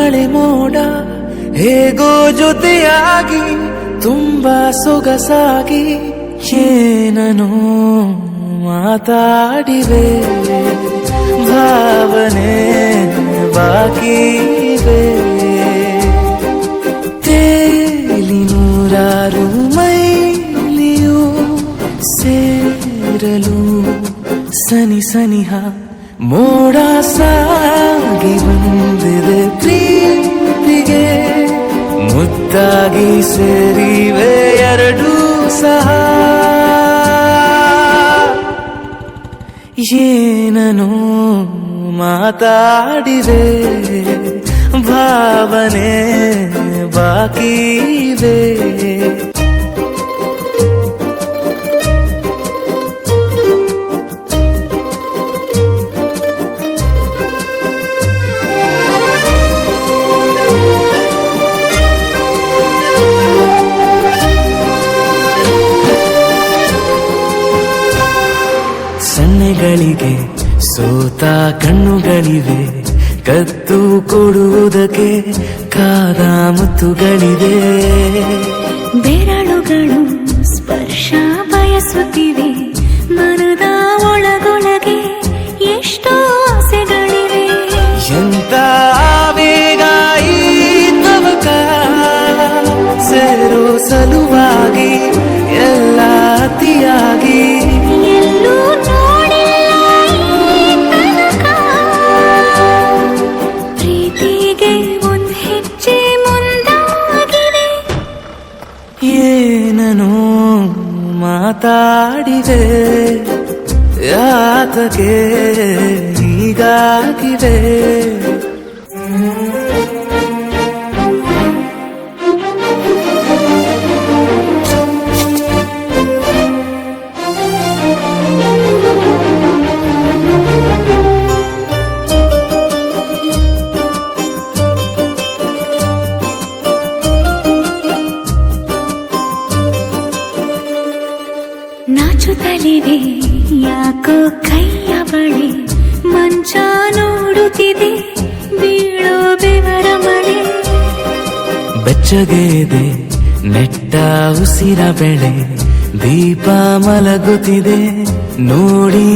ಮಳೆ ಮೋಡ ಹೇಗೋ ಜೊತೆಯಾಗಿ ತುಂಬಾ ಸೊಗಸಾಗಿ ಏನನೋ ಮಾತಾಡಿವೆ ಭಾವನೆ ಬಾಕಿವೆ ತೇಲಿ ನೂರಾರು ಮೈಲಿಯು ಸೇರಲು ಸನಿ ಸನಿಹ ಮೋಡ ಸಾಗಿ ಬಂದಿದೆ ಪ್ರೀತಿಗೆ ಮುದ್ದಾಗಿ ಸೇರಿವೆ ಎರಡೂ ಸಹ ಏನನೋ ಮಾತಾಡಿದೆ ಭಾವನೆ ಬಾಕಿವೆ ಸನ್ನೆಗಳಿಗೆ ಸೋತ ಕಣ್ಣುಗಳಿವೆ ಕತ್ತು ಕೊಡುವುದಕ್ಕೆ ಕಾದ ಮುತ್ತುಗಳಿವೆ ಬೆರಳುಗಳು ಸ್ಪರ್ಶ ಬಯಸುತ್ತಿವೆ ಮನದ ಒಳಗೊಳಗೆ ಎಷ್ಟೋ ಆಸೆಗಳಿವೆ ಎಂತ ಬೇಗ ಈ ತವಕ ಸೇರೋ ಸಲುವಾಗಿ ಎಲ್ಲ ಅತಿಯಾಗಿ ಎಲ್ಲೂ ನೋಡಿಲ್ಲ ಈ ತನಕ ಪ್ರೀತಿಗೆ ಒಂದ್ ಹೆಜ್ಜೆ ಮುಂದಾಗಿದೆ ಏನನೋ ಮಾತಾಡಿದೆ ಯಾತಕ್ಕೆ ಹೀಗಾಗಿದೆ ನಾಚುತ್ತಲಿವೆ ಯಾಕೋ ಕೈಯ ಬಳಿ ಮಂಚ ನೋಡುತ್ತಿದೆ ಬೀಳೋ ಬೆವರ ಮಳೆ ಬೆಚ್ಚಗೆದೆ ನೆಟ್ಟ ಉಸಿರ ಬೆಳೆ ದೀಪ ಮಲಗುತ್ತಿದೆ ನೋಡೀರಗಳೇ